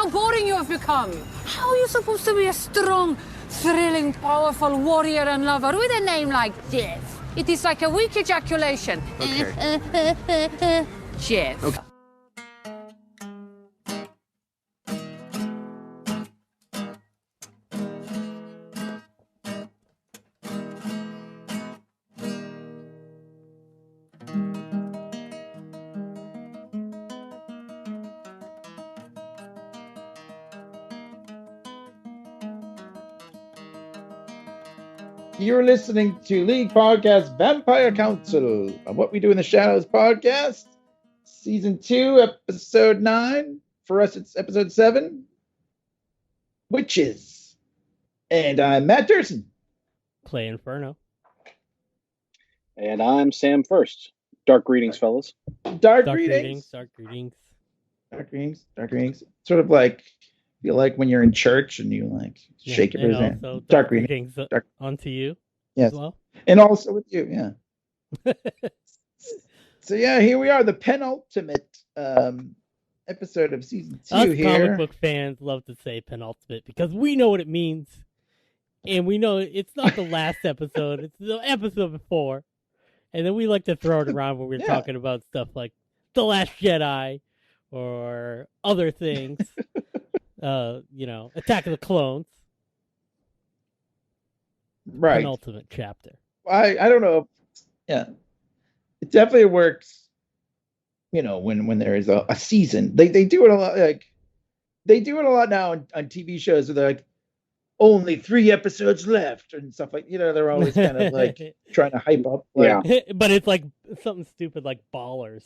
how boring you have become. How are you supposed to be a strong, thrilling, powerful warrior and lover with a name like Jeff? It is like a weak ejaculation. Okay. Jeff. Okay. You're listening to League Podcast Vampire Council, a What We Do in the Shadows podcast, Season 2, Episode 9. For us, it's Episode 7, Witches. And I'm Matt Dursin. Play Inferno. And I'm Sam Furst. Dark greetings, fellas. Dark greetings. Dark greetings. Dark greetings. Dark greetings. Sort of like, feel like when you're in church and you like shake your hand. Also, dark greetings. Onto you. Yes. As well. And also with you, yeah. So yeah, here we are, the penultimate episode of season 2 Us here. comic book fans love to say penultimate because we know what it means. And we know it's not the last episode, it's the episode before. And then we like to throw it around when we're talking about stuff like The Last Jedi or other things. Attack of the Clones. Right. Penultimate chapter. I don't know. Yeah. It definitely works, when there is a season. They do it a lot, they do it a lot now on TV shows where they're like, only 3 episodes left and stuff like, they're always kind of like trying to hype up. Yeah. But it's like something stupid like Ballers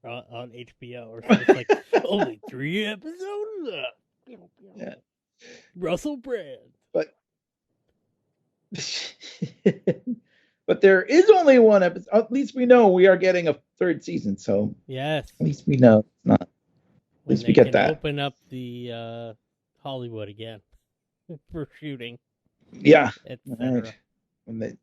on HBO or something. It's like, only 3 episodes left. Yeah. Russell Brand. But there is only 1 episode. At least we know we are getting a 3rd season. So yes, at least we know it's not. At least we get that. Open up the Hollywood again for shooting. Yeah. Right. When they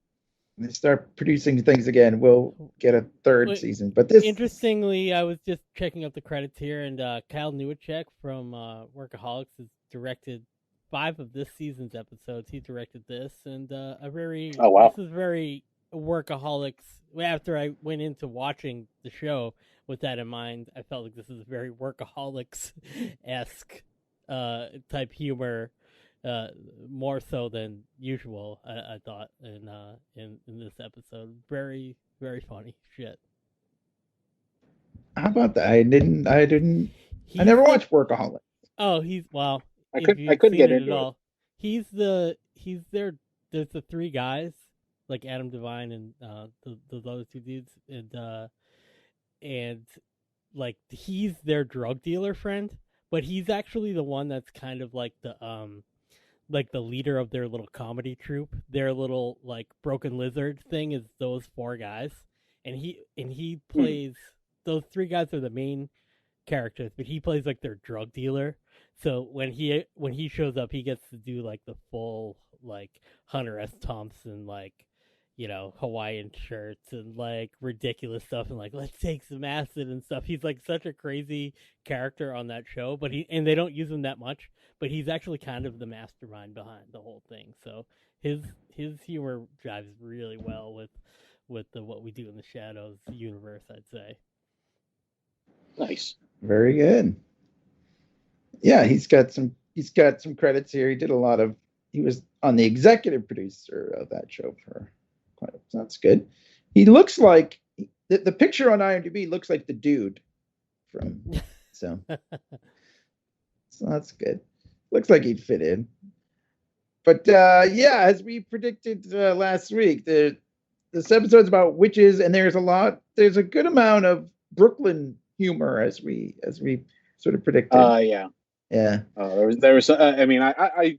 start producing things again, we'll get a 3rd season. But this, interestingly, I was just checking out the credits here, and Kyle Newacek from Workaholics has directed 5 of this season's episodes. He directed this, and this is very Workaholics. After I went into watching the show with that in mind, I felt like this is very Workaholics-esque type humor, more so than usual. I thought in this episode, very very funny shit. How about that? I never watched Workaholics. Oh, I couldn't get into it. He's there. There's the 3 guys, like Adam Devine and the other 2 dudes, and like he's their drug dealer friend, but he's actually the one that's kind of like the leader of their little comedy troupe. Their little like Broken Lizard thing is those 4 guys, and he plays those 3 guys are the main characters, but he plays like their drug dealer. So when he shows up, he gets to do like the full like Hunter S. Thompson Hawaiian shirts and like ridiculous stuff and like let's take some acid and stuff. He's like such a crazy character on that show, but they don't use him that much. But he's actually kind of the mastermind behind the whole thing. So his humor jives really well with the What We Do in the Shadows universe, I'd say. Nice. Very good. Yeah, he's got some credits here. He was on the executive producer of that show for quite a, so that's good. He looks like the picture on IMDb looks like the dude from so that's good. Looks like he'd fit in. But as we predicted last week, this episode's about witches, and there's a good amount of Brooklyn humor as we sort of predicted. Yeah. There was. I mean, I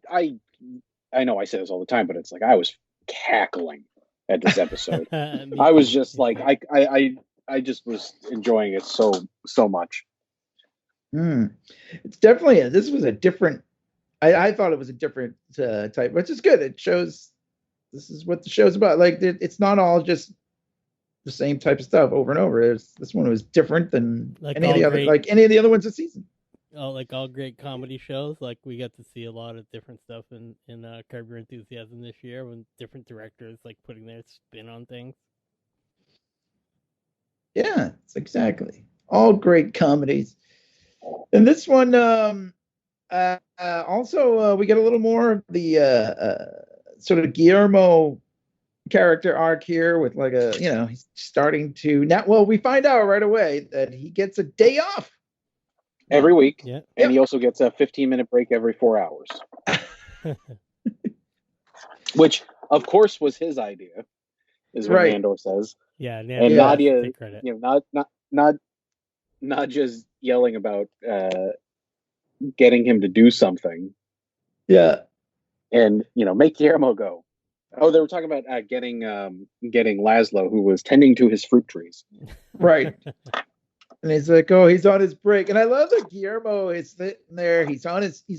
know I say this all the time, but it's like I was cackling at this episode. I was just like, I just was enjoying it so much. It's definitely this was a different. I thought it was a different type, which is good. It shows this is what the show's about. Like it's not all just the same type of stuff over and over. This one was different than any of the other ones this season. all great comedy shows. Like we got to see a lot of different stuff in Curb Your Enthusiasm this year, when different directors like putting their spin on things. Yeah, it's exactly. All great comedies. And this one, also, we get a little more of the sort of Guillermo character arc here with like he's starting to now. Well, we find out right away that he gets a day off every week. Yeah. And he also gets a 15-minute break every 4 hours. Which, of course, was his idea, is what Right. Nandor says. Yeah, And yeah, Nadia, take credit. not just yelling about getting him to do something. Yeah. And make Guillermo go. Oh, they were talking about getting Lazlo, who was tending to his fruit trees. Right. And he's like, oh, he's on his break. And I love that Guillermo is sitting there. He's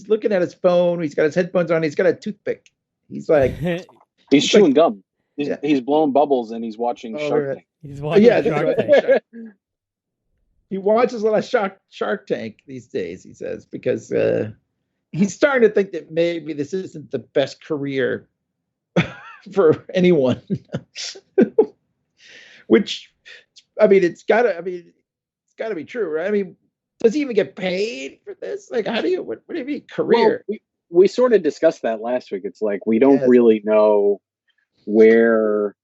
looking at his phone. He's got his headphones on. He's got a toothpick. He's like, he's chewing gum. Yeah. He's blowing bubbles and he's watching Shark Tank. He's watching Shark Tank. He watches a lot of Shark Tank these days, he says, because he's starting to think that maybe this isn't the best career for anyone. Which, I mean, it's gotta be true, right? I mean, does he even get paid for this? Like, what do you mean career? Well, we sort of discussed that last week. It's like we don't really know where,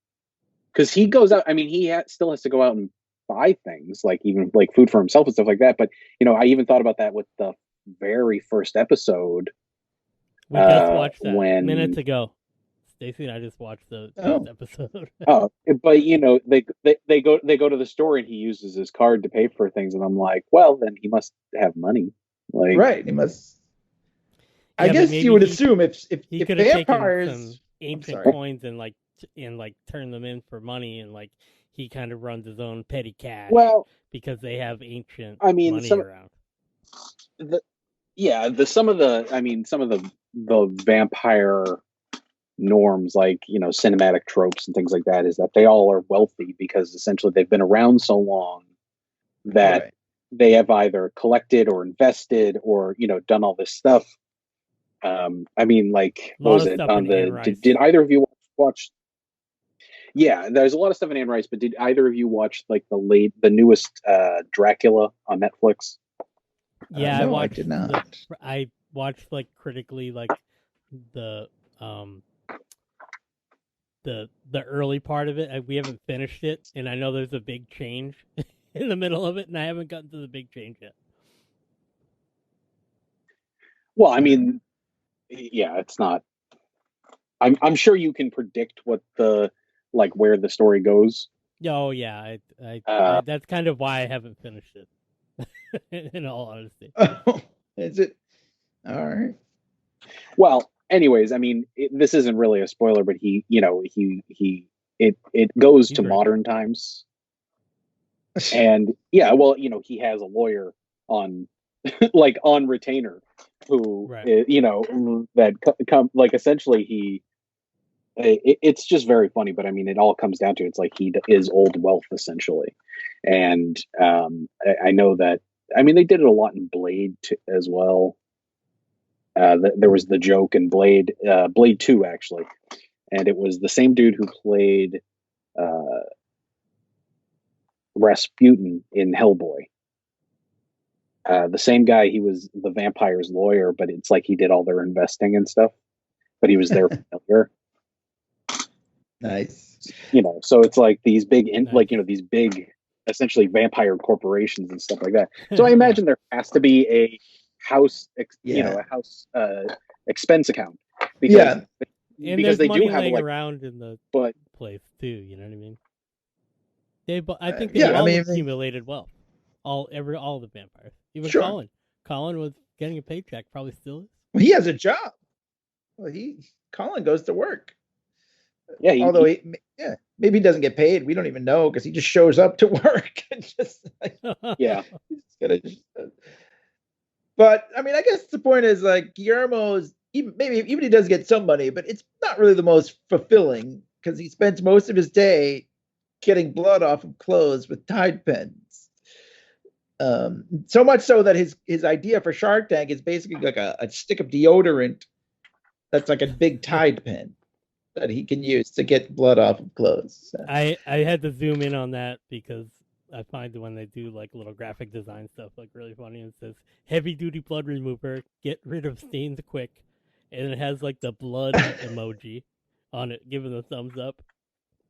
because he goes out. I mean, he still has to go out and buy things, like even like food for himself and stuff like that. But I even thought about that with the very first episode. We just watched that minutes ago. Stacy and I just watched the first episode. But they go to the store and he uses his card to pay for things, and I'm like, well, then he must have money. Like, right, he must. I guess you would assume if vampires, taken some ancient coins and turn them in for money, and like he kind of runs his own petty cash. Well, because they have ancient money around. Some of the vampire norms, like cinematic tropes and things like that, is that they all are wealthy because essentially they've been around so long that they have either collected or invested or done all this stuff. I mean, like, what was it on the? Did either of you watch? Yeah, there's a lot of stuff in Anne Rice, but did either of you watch like the newest Dracula on Netflix? Yeah, no, I did not. I watched like critically like the early part of it. We haven't finished it, and I know there's a big change in the middle of it, and I haven't gotten to the big change yet. Well, I mean, yeah, it's not. I'm sure you can predict what where the story goes. Oh yeah, I that's kind of why I haven't finished it. In all honesty. Oh, is it? All right. Well, anyways, I mean, this isn't really a spoiler, but it goes to modern times, and yeah, well, he has a lawyer on on retainer who that come like essentially it's just very funny, but I mean, it all comes down to it's like he is old wealth essentially, and I know that. I mean, they did it a lot in Blade as well. There was the joke in Blade 2 actually, and it was the same dude who played Rasputin in Hellboy. The same guy, he was the vampire's lawyer, but it's like he did all their investing and stuff, but he was their familiar. Nice. So it's like these big, these big, essentially vampire corporations and stuff like that. So I imagine there has to be a house, expense account because because they do have around in the place too. You know what I mean? I think they accumulated wealth. All the vampires, even Colin was getting a paycheck, probably still is. Well, he has a job. Well, Colin goes to work. Yeah, maybe he doesn't get paid. We don't even know because he just shows up to work and just But I mean, I guess the point is like Guillermo's even he does get some money, but it's not really the most fulfilling because he spends most of his day getting blood off of clothes with Tide pens. So much so that his idea for Shark Tank is basically like a stick of deodorant that's like a big Tide pen that he can use to get blood off of clothes. So. I had to zoom in on that because I find when they do like little graphic design stuff like really funny. And it says heavy duty blood remover, get rid of stains quick, and it has like the blood emoji on it, giving a thumbs up.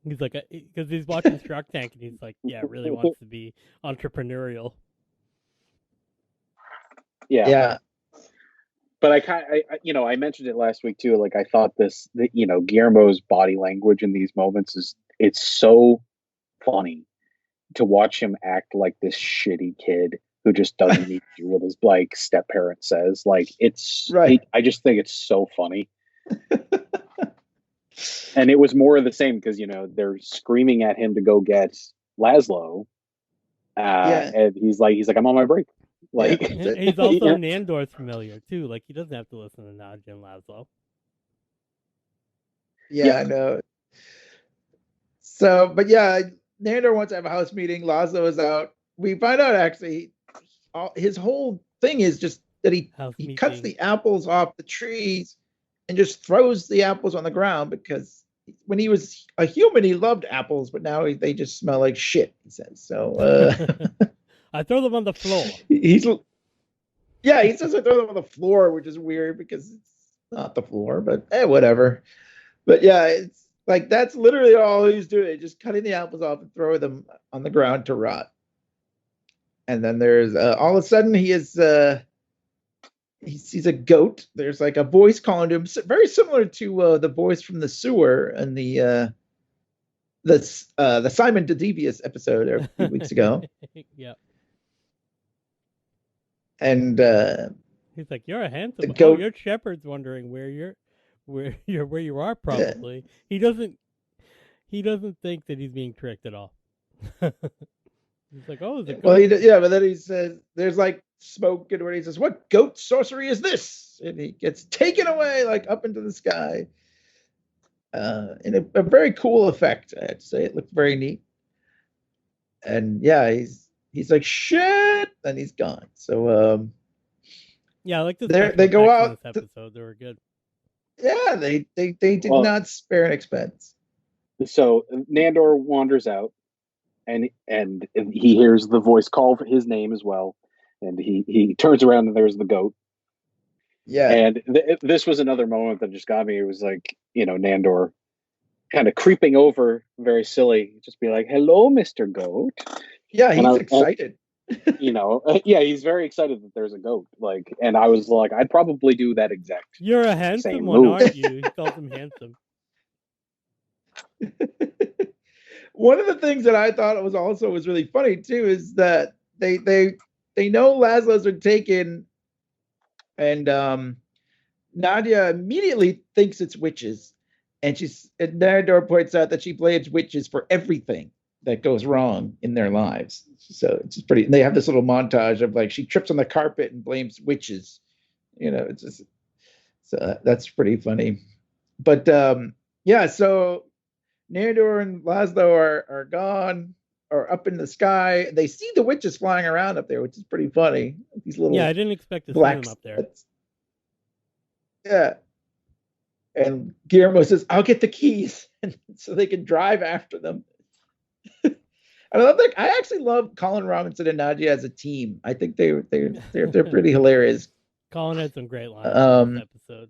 He's like, because he's watching Shark Tank and he's like, yeah, really wants to be entrepreneurial. Yeah. But I mentioned it last week too. Like I thought Guillermo's body language in these moments it's so funny to watch him act like this shitty kid who just doesn't need to do what his like step parent says. Like it's right. I just think it's so funny. And it was more of the same because they're screaming at him to go get Lazlo, and he's like I'm on my break. Like he's also Nandor's familiar too. Like he doesn't have to listen to Nadja and Lazlo. Yeah, I know. So, but yeah, Nandor wants to have a house meeting. Lazlo is out. We find out actually, his whole thing is just that he cuts the apples off the trees and just throws the apples on the ground because when he was a human, he loved apples, but now they just smell like shit. He says so. I throw them on the floor. He says I throw them on the floor, which is weird because it's not the floor, but whatever. But yeah, it's like that's literally all he's doing, just cutting the apples off and throwing them on the ground to rot. And then there's all of a sudden he sees a goat. There's like a voice calling to him, very similar to the voice from the sewer and the Simon DeDevious episode a few weeks ago. Yeah. And he's like, "You're a handsome goat. Your shepherd's wondering where you are. Probably he doesn't think that he's being tricked at all." He's like, "Oh, the goat." Well, but then he says, "There's like smoke," and when he says, "What goat sorcery is this?" and he gets taken away like up into the sky. In a very cool effect, I have to say. It looked very neat. And yeah, he's like shit, and he's gone. So yeah, I like this. They go out. In this episode, they were good. Yeah, they did not spare an expense. So Nandor wanders out, and he hears the voice call his name as well, and he turns around and there's the goat. Yeah, and this was another moment that just got me. It was like Nandor kind of creeping over, very silly, just be like, "Hello, Mr. Goat." Yeah, he's excited. He's very excited that there's a goat. Like, and I was like, I'd probably do that exact. You're a handsome one, aren't you? He calls him handsome. One of the things that I thought was really funny too is that they know Lazlo's are taken, and Nadia immediately thinks it's witches, and Nandor points out that she blames witches for everything that goes wrong in their lives. So it's just pretty. They have this little montage of like she trips on the carpet and blames witches. It's just so that's pretty funny. But so Nandor and Lazlo are gone or up in the sky. They see the witches flying around up there, which is pretty funny. These little I didn't expect to see them up there. Yeah. And Guillermo says, "I'll get the keys," and so they can drive after them. I actually love Colin Robinson and Nadia as a team. I think they're pretty hilarious. Colin had some great lines in this episode.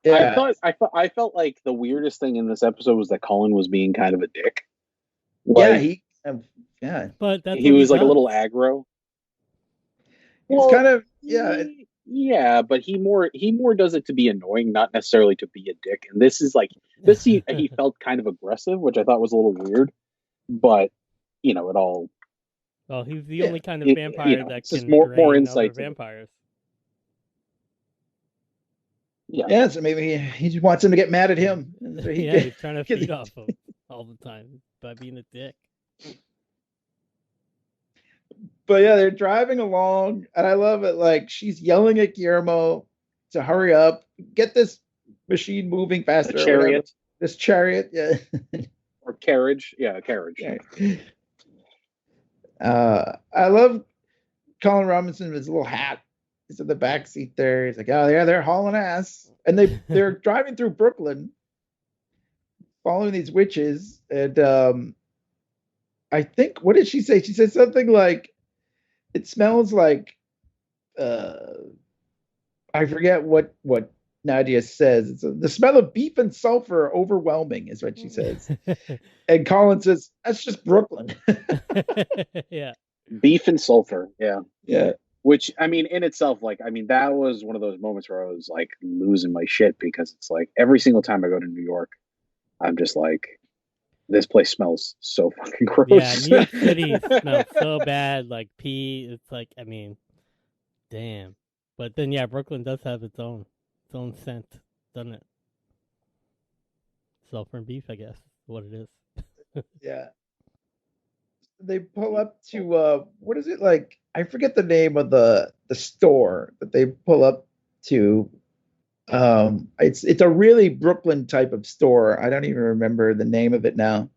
Yeah. I felt like the weirdest thing in this episode was that Colin was being kind of a dick. Like, but that's he was like a little aggro. It's kind of Yeah, but he more does it to be annoying, not necessarily to be a dick. And this is like this he felt kind of aggressive, which I thought was a little weird. But it all. Well, he's the only kind of vampire that can more insight other vampires. Yeah. So maybe he just wants him to get mad at him. He's trying to feed off him all the time by being a dick. But yeah, they're driving along, and I love it. Like she's yelling at Guillermo to hurry up, get this machine moving faster. This chariot, yeah, or carriage, carriage. Yeah. I love Colin Robinson with his little hat. He's in the back seat there. He's like, oh yeah, they're hauling ass, and they're driving through Brooklyn, following these witches, and I think, what did she say? She said something like, it smells like, I forget what Nadia says. The smell of beef and sulfur are overwhelming, is what she says. And Colin says, that's just Brooklyn. Yeah. Beef and sulfur. Yeah. Yeah. Which, I mean, in itself, like, I mean, that was one of those moments where I was like losing my shit, because it's like every single time I go to New York, I'm just like, this place smells so fucking gross. Yeah, New York City smells so bad, like pee. It's like, I mean, damn. But then, yeah, Brooklyn does have its own scent, doesn't it? Sulfur and beef, I guess, is what it is. Yeah. They pull up to what is it, like? I forget the name of the store that they pull up to. It's a really Brooklyn type of store. I don't even remember the name of it now.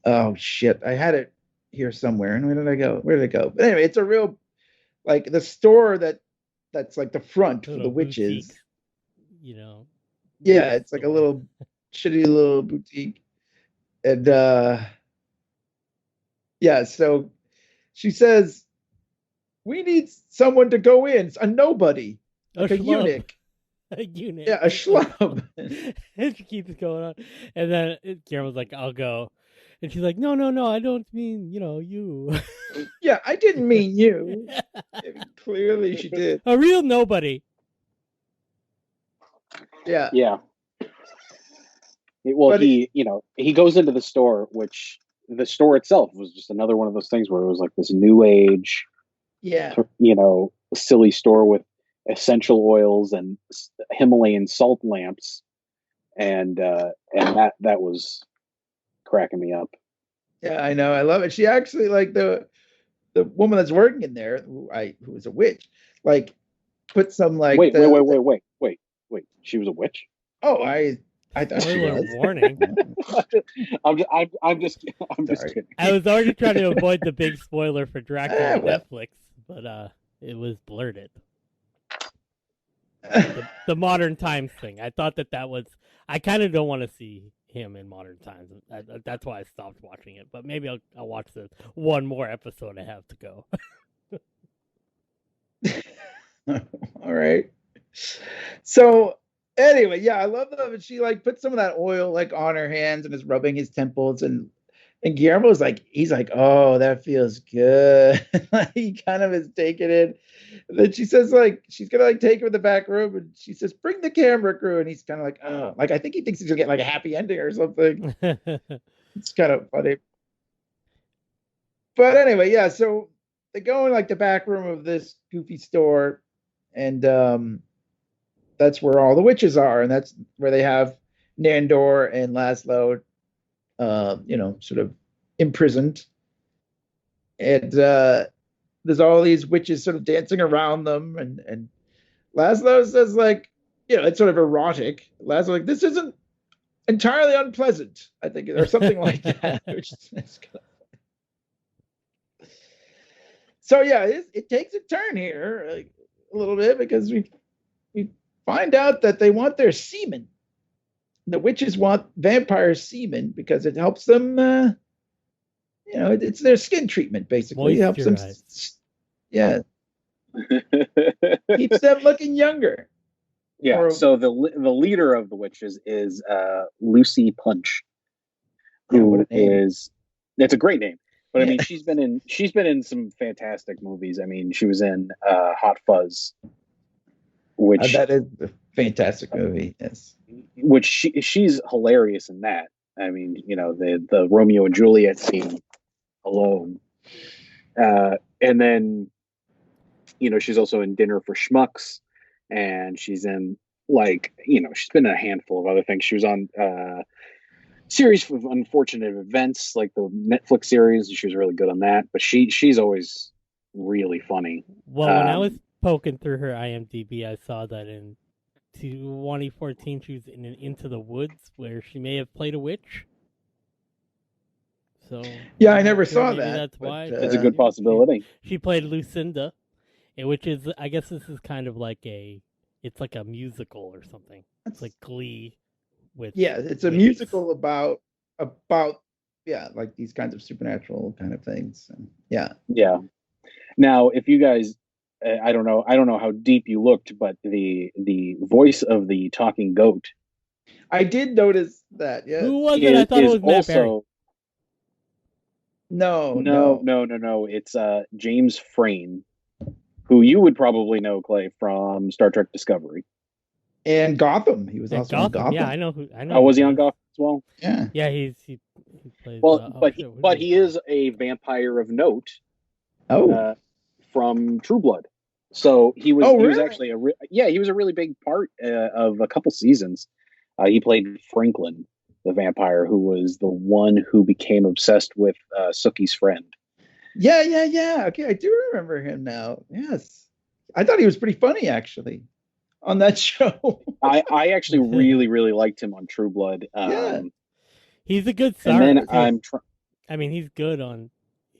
Oh shit, I had it here somewhere. And where did I go? Where did it go? But anyway, it's a real, like, the store that's like the front for the witches. Boutique, you know. Yeah, it's like a little shitty little boutique. And yeah, so she says, we need someone to go in, a nobody, like a eunuch. A eunuch. Yeah, a schlub. And she keeps going on. And then Guillermo's like, I'll go. And she's like, no, I don't mean, you. Yeah, I didn't mean you. Clearly she did. A real nobody. Yeah. Yeah. Well, But he goes into the store, which the store itself was just another one of those things where it was like this new age, Yeah. silly store with essential oils and Himalayan salt lamps, and that was cracking me up. Yeah, I know. I love it. She actually, like, the woman that's working in there, who is a witch, like, put some, like, wait. She was a witch? Oh, I thought she Spoiler was. warning. I'm just kidding. I was already trying to avoid the big spoiler for Dracula on well. Netflix, but it was blurted. The modern times thing. I thought that was. I kind of don't want to see him in modern times. That's why I stopped watching it. But maybe I'll watch the one more episode I have to go. All right. So anyway, yeah, I love that she, like, put some of that oil, like, on her hands and is rubbing his temples, and Guillermo's like, he's like, oh, that feels good. He kind of is taking it. And then she says, like, she's gonna, like, take him in the back room, and she says, bring the camera crew, and he's kind of like, oh, like, I think he thinks he's gonna get, like, a happy ending or something. It's kind of funny. But anyway, yeah, so they go in, like, the back room of this goofy store, and that's where all the witches are, and that's where they have Nandor and Lazlo, sort of imprisoned. And there's all these witches sort of dancing around them, and Lazlo says, like, it's sort of erotic. Lazlo, like, this isn't entirely unpleasant, I think, or something like that. Which is kind of funny. So yeah, it takes a turn here, like, a little bit, because we find out that they want their semen. The witches want vampire semen because it helps them. It's their skin treatment, basically. It helps them. Yeah, keeps them looking younger. Yeah. So the leader of the witches is Lucy Punch, who is. It's a great name, but I mean, she's been in some fantastic movies. I mean, she was in Hot Fuzz, which that is a fantastic movie. Yes. Which she's hilarious in that. I mean, the Romeo and Juliet scene alone, and then she's also in Dinner for Schmucks, and she's in, like, she's been in a handful of other things. She was on series of Unfortunate Events, like the Netflix series. She was really good on that, but she's always really funny. Well, when I was poking through her IMDb, I saw that in 2014 she was in Into the Woods, where she may have played a witch. So Yeah, I I'm never not sure. saw Maybe that. That's but, why. It's a good possibility. She played Lucinda, which is, I guess this is kind of like it's like a musical or something. It's like Glee with Yeah, it's a witches. musical about like these kinds of supernatural kind of things. And, yeah. Yeah. Now, if you guys, I don't know how deep you looked, but the voice of the talking goat. I did notice that. Yes. Who was it? I thought it was Matt Berry. No. It's James Frayne, who you would probably know, Clay, from Star Trek Discovery. And Gotham. He was And also in Gotham. Yeah, I know who. I know. Oh, was he on Gotham as well? Yeah. Yeah, he plays. Well, but he is a vampire of note. Oh. From True Blood. So he was. Oh, he was really? actually he was a really big part of a couple seasons. He played Franklin, the vampire, who was the one who became obsessed with Sookie's friend. Yeah. Okay, I do remember him now. Yes. I thought he was pretty funny, actually, on that show. I actually really liked him on True Blood. Yeah. He's a good star. And then I mean, he's good on.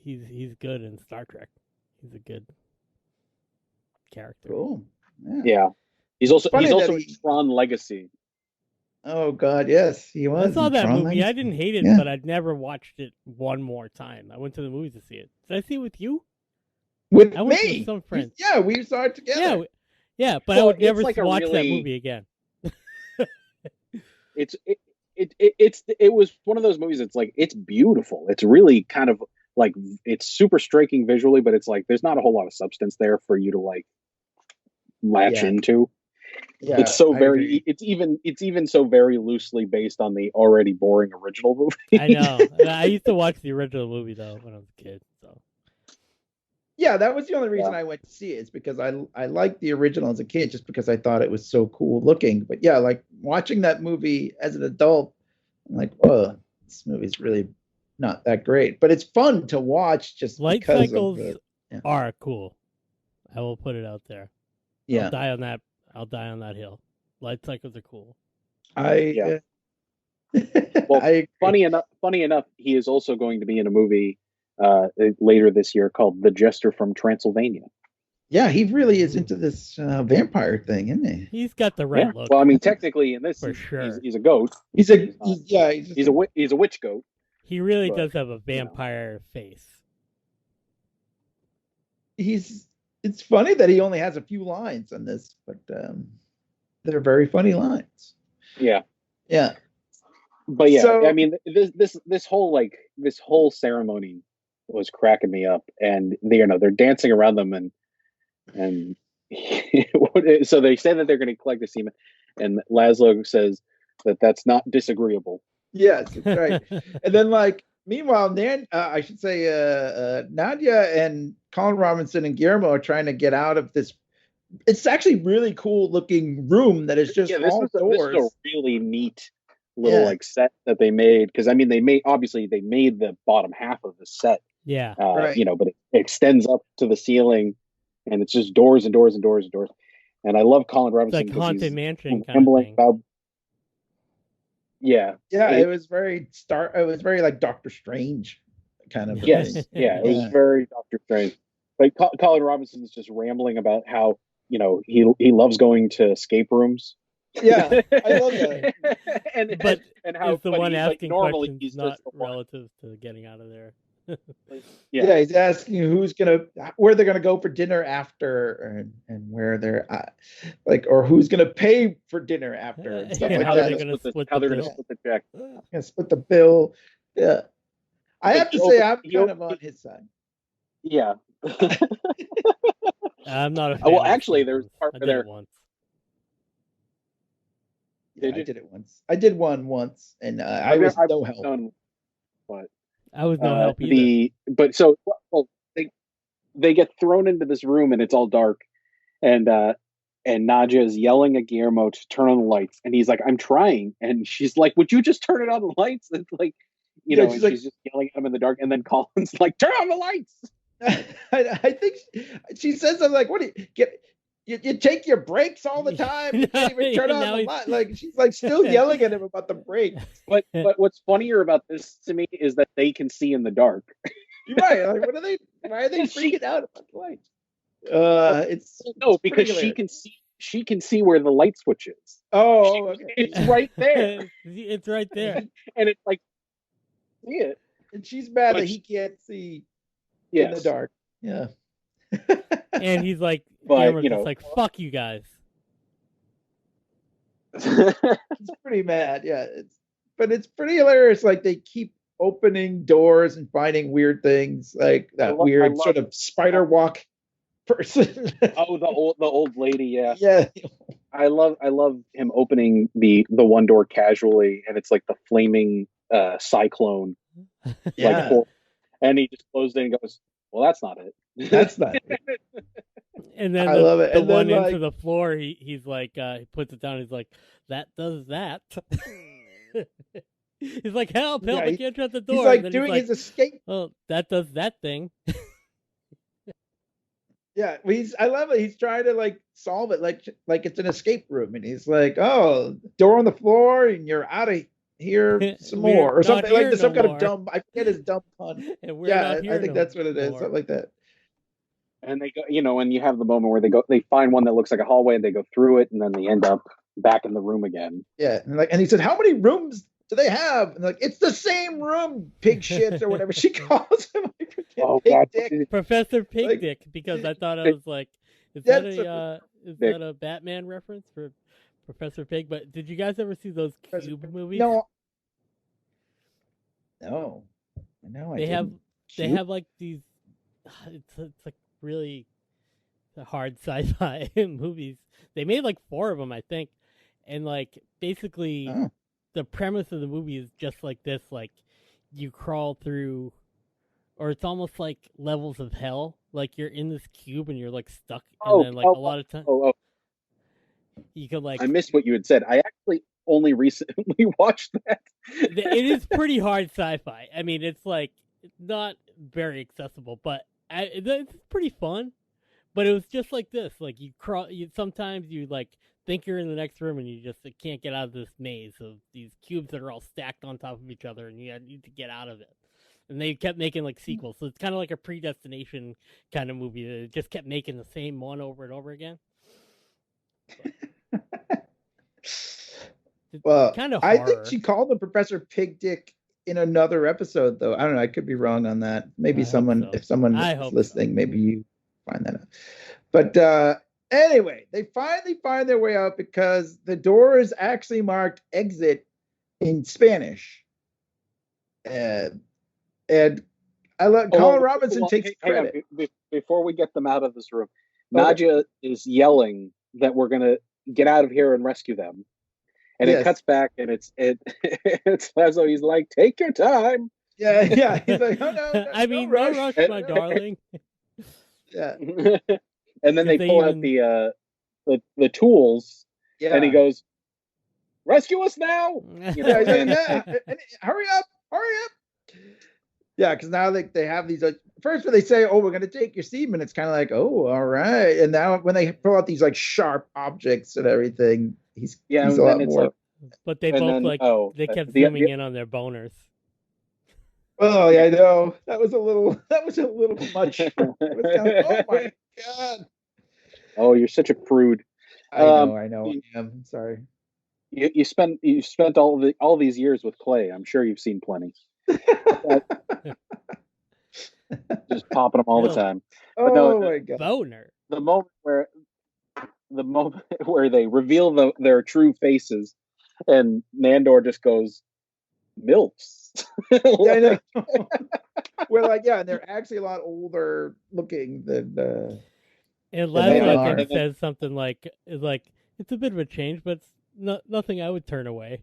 He's good in Star Trek. He's a good character. Cool. Yeah. He's also in Tron Legacy. Oh God, yes, he was. I saw that Tron movie. Legacy. I didn't hate it, Yeah. but I'd never watched it one more time. I went to the movies to see it. Did I see it with you? With I went me. with some friends. Yeah, we saw it together. Yeah, but Well, I would never it's like watch that movie again. It was one of those movies. It's like, it's beautiful. It's really kind of like, it's super striking visually, but it's like there's not a whole lot of substance there for you to like latch into. Yeah, it's so I very agree. it's even so very loosely based on the already boring original movie. I know. I used to watch the original movie though when I was a kid. So yeah, that was the only reason I went to see it, is because I liked the original as a kid, just because I thought it was so cool looking. But yeah, like watching that movie as an adult, I'm like, whoa, this movie's really not that great. But it's fun to watch just light because cycles of are cool. I will put it out there. Yeah. I'll die on that hill. Light cycles are cool. Well, funny enough, he is also going to be in a movie later this year called The Jester from Transylvania. Yeah, he really is into this vampire thing, isn't he? He's got the right look. Well, I mean, technically, in this, for sure, he's a goat. He's a witch goat. He really does have a vampire face. It's funny that he only has a few lines on this, but they're very funny lines. Yeah. But yeah, So, I mean, this whole ceremony was cracking me up, and they're dancing around them, and so they say that they're going to collect the semen, and Lazlo says that that's not disagreeable. Yes, that's right. And then, like, meanwhile, Nadia and Colin Robinson and Guillermo are trying to get out of this. It's actually really cool looking room that is just all doors. This is a really neat little like set that they made, because I mean they made the bottom half of the set. Yeah. Right. But it extends up to the ceiling, and it's just doors and doors and doors and doors. And I love Colin Robinson. It's like Haunted Mansion kind of thing. It was very like Doctor Strange kind of thing. It was very Doctor Strange. Like Colin Robinson is just rambling about how he loves going to escape rooms. Yeah, I love that. and how the one asking questions he's not relative to getting out of there. He's asking where they're gonna go for dinner after, and where they're or who's gonna pay for dinner after, and stuff like how that. they're gonna split the check. Gonna split the bill. Yeah, I have to say I'm kind of on his side. Yeah. I'm not a fan. Well, actually, there's part where there once. Yeah, I did it once. I did one once, and I was no help. I was no help either. They get thrown into this room, and it's all dark, and Nadia is yelling at Guillermo to turn on the lights, and he's like, "I'm trying," and she's like, "Would you just turn it on the lights?" It's like, she's just yelling at him in the dark, and then Colin's like, "Turn on the lights." I think she says something like, "What do you get? You take your breaks all the time. You can't even turn on the light. Like she's like still yelling at him about the brakes. But what's funnier about this to me is that they can see in the dark. You're right. Like what are they? Why are they freaking out about the lights? It's because she can see where the light switch is. Oh, okay. It's right there. It's right there, and it's like see it. And she's mad that he can't see in the dark. Yeah. And he's like, but, just like, fuck you guys. He's pretty mad, yeah. But it's pretty hilarious. Like they keep opening doors and finding weird things, like that weird sort of spider walk person. Oh, the old lady, yeah. Yeah. I love him opening the one door casually, and it's like the flaming cyclone. Yeah. Like, and he just closed it and goes, well, that's not it. That's not it. And then I love it. The and one then, into the floor, he's like, he puts it down. He's like, that does that. He's like, help! I can't shut the door. He's like doing his escape. Oh, that does that thing. Yeah, I love it. He's trying to like solve it like it's an escape room, and he's like, "Oh, door on the floor, and you're out of here some more," or something like some kind of dumb. I forget his dumb pun. Yeah, I think that's what it is, something like that. And they go, and you have the moment where they find one that looks like a hallway, and they go through it, and then they end up back in the room again. Yeah, and he said, "How many rooms do they have?" And like, it's the same room, pig shit or whatever she calls him. Pig Dick. Professor Pig Dick, because I thought I was like, is that a Batman reference for Professor Pig? But did you guys ever see those Cube movies? No. They have like these. It's like really hard sci-fi movies. They made like 4 of them, I think, and like basically the premise of the movie is just like this: like you crawl through, or it's almost like levels of hell. Like you're in this cube and you're like stuck, and then like a lot of time you could like. I missed what you had said. I actually only recently watched that. It is pretty hard sci-fi. I mean, it's like not very accessible, but it's pretty fun. But it was just like this: like you crawl. Sometimes you like think you're in the next room and you just can't get out of this maze of these cubes that are all stacked on top of each other, and you need to get out of it. And they kept making like sequels, so it's kind of like a predestination kind of movie. It just kept making the same one over and over again. Well, kind of. I think she called him Professor Pig Dick in another episode, though. I don't know. I could be wrong on that. Maybe if someone is listening, maybe you find that out. But anyway, they finally find their way out because the door is actually marked exit in Spanish. And I love Colin Robinson takes credit. Before we get them out of this room, Nadia is yelling that we're gonna get out of here and rescue them. And it cuts back, and it's Lazlo. He's like, "Take your time." Yeah. He's like, "Oh no, I mean, no rush, my darling." Yeah. And then they pull out the tools, and he goes, "Rescue us now!" And hurry up! Yeah, because now they have these. First, when they say, "Oh, we're going to take your semen," it's kind of like, "Oh, all right." And now when they pull out these like sharp objects and everything, he's a lot more. But they both they kept zooming in on their boners. Oh yeah, I know. That was a little much. It was kind of, oh my god. Oh, you're such a prude. I know. I'm sorry. You spent all these years with Clay. I'm sure you've seen plenty. Just popping them all the time. But my god. Boner. The moment where they reveal their true faces, and Nandor just goes, "MILFs." Yeah, I know. Well, and they're actually a lot older looking than and Lazlo says something like, it's a bit of a change, but it's nothing I would turn away.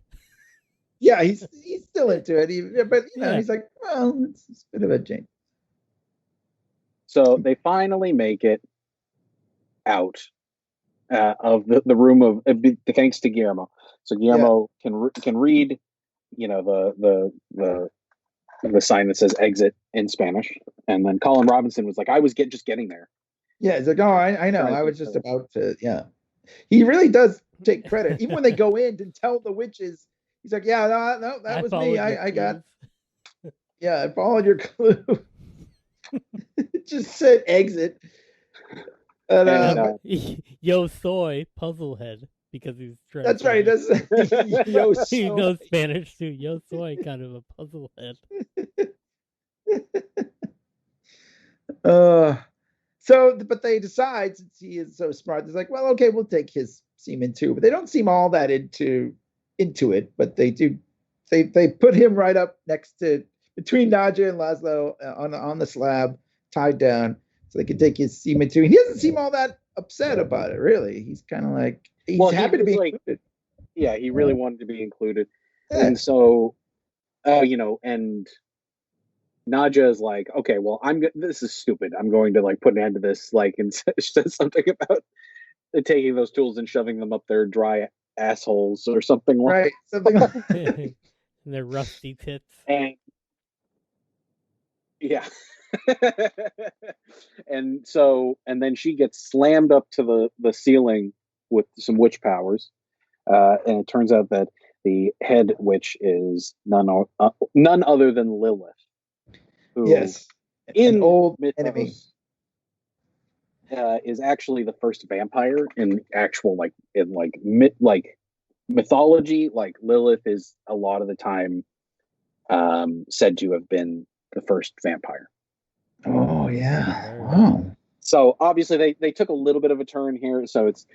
Yeah, he's still into it, but he's like, well, it's a bit of a change. So they finally make it out of the room of thanks to Guillermo. So Guillermo can read, the sign that says exit in Spanish, and then Colin Robinson was like, I was just getting there, Yeah, it's like, oh, I know. Trying to I be was just silly. about to. Yeah, he really does take credit, even when they go in and tell the witches. He's like, yeah, no, that was me. followed your I got. clues. Yeah, I followed your clue. It just said exit. And, And, Yo soy puzzlehead because he's that's right. translating. That's yo. He So, knows Spanish too. Yo soy kind of a puzzlehead. but they decide, since he is so smart, they're like, well, okay, we'll take his semen too. But they don't seem all that into it. But they do. They put him right up next to between Nadja and Lazlo on the slab, tied down, so they can take his semen too. And he doesn't seem all that upset about it, really. He's kind of like he's happy to be included. Yeah, he really wanted to be included, Yeah. and so, and Nadja is like, okay, well, this is stupid. I'm going to like put an end to this, like, and says something about taking those tools and shoving them up their dry assholes or something like Right, something like And their rusty tits. And yeah. And then she gets slammed up to the ceiling with some witch powers. And it turns out that the head witch is none other than Lilith. Who, yes, an old enemy. Is actually the first vampire in actual mythology. Like Lilith is a lot of the time said to have been the first vampire. Oh yeah, wow. So obviously they took a little bit of a turn here. So it's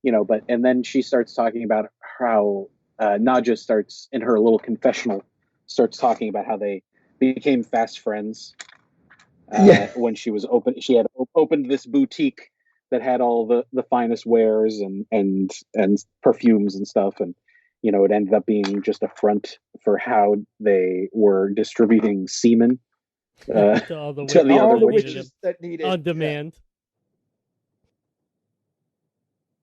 and then she starts talking about how Nadja starts in her little confessional, starts talking about how they became fast friends. When she had opened this boutique that had all the finest wares and perfumes and stuff, and it ended up being just a front for how they were distributing semen to all the other witches that needed on demand.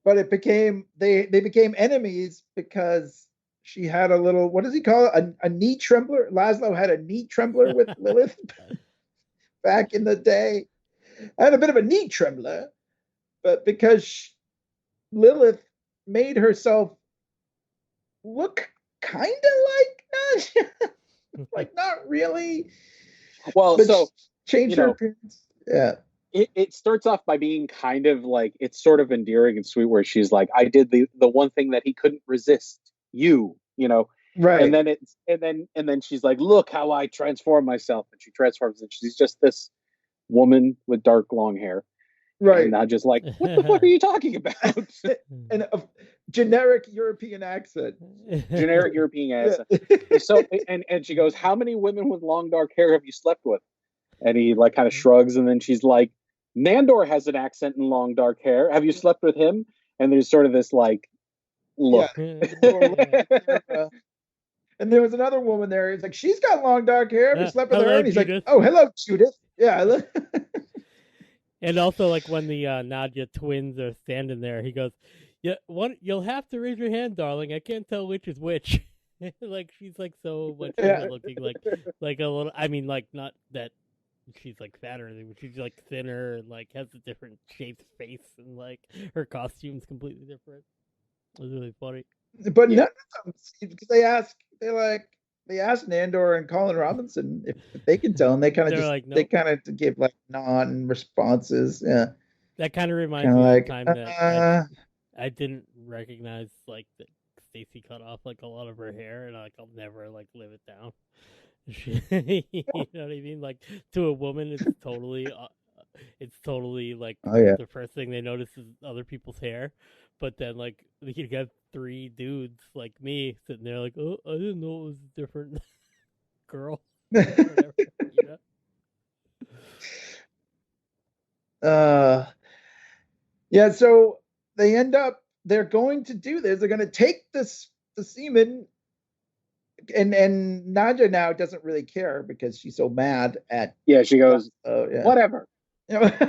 But it became they became enemies because she had a little, what does he call it, a knee trembler. Lazlo had a knee trembler with Lilith back in the day. I had a bit of a knee trembler, but because Lilith made herself look kind of like Nadja, like not really. Well, but so change her appearance. Yeah. It starts off by being kind of like, it's sort of endearing and sweet, where she's like, I did the one thing that he couldn't resist, right. And then she's like, look how I transform myself. And she transforms, and she's just this woman with dark long hair. Right. And not just like, what the fuck are you talking about? And a generic European accent. Generic European accent. So and she goes, how many women with long dark hair have you slept with? And he like kind of shrugs, and then she's like, Nandor has an accent and long dark hair. Have you slept with him? And there's sort of this like look. Yeah. And there was another woman there. He's like, she's got long dark hair. Have you slept with her? And he's Judith. Like, oh, hello, Judith. Yeah. And also, like when the Nadja twins are standing there, he goes, "Yeah, you'll have to raise your hand, darling. I can't tell which is which." Like she's like so much looking like a little. I mean, like not that she's like fat or anything, but she's like thinner and like has a different shaped face, and like her costume's completely different. It was really funny. But none of them, because they asked Nandor and Colin Robinson if they can tell, and they kind of just like, nope. They kind of give like non-responses. Yeah, that kind of reminds me of the time that I didn't recognize like that Stacy cut off like a lot of her hair, and like I'll never like live it down. You know what I mean? Like to a woman, it's totally like the first thing they notice is other people's hair. But then, like, you got three dudes like me sitting there, like, oh, I didn't know it was a different girl. Whatever, Yeah. So they're going to do this. They're going to take the semen, and Nadja now doesn't really care because she's so mad at. Yeah, she goes, whatever. And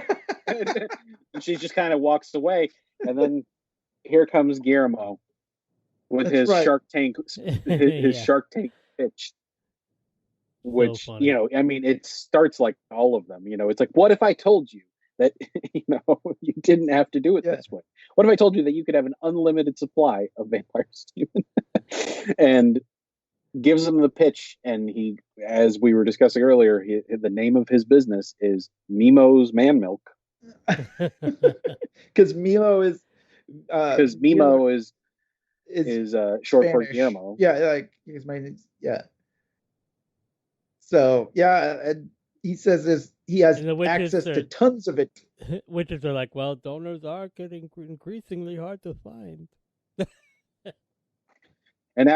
she just kind of walks away, and then. Here comes Guillermo with his Shark Tank, Shark Tank pitch, which I mean, it starts like all of them. It's like, what if I told you that you didn't have to do it this way? What if I told you that you could have an unlimited supply of vampire semen? And gives him the pitch, and he, as we were discussing earlier, the name of his business is Memo's Man Milk. Because Mimo is short Spanish. for Guillermo. Yeah, like his name. Yeah. So yeah, and he says he has access to tons of it. Witches are like, well, donors are getting increasingly hard to find. And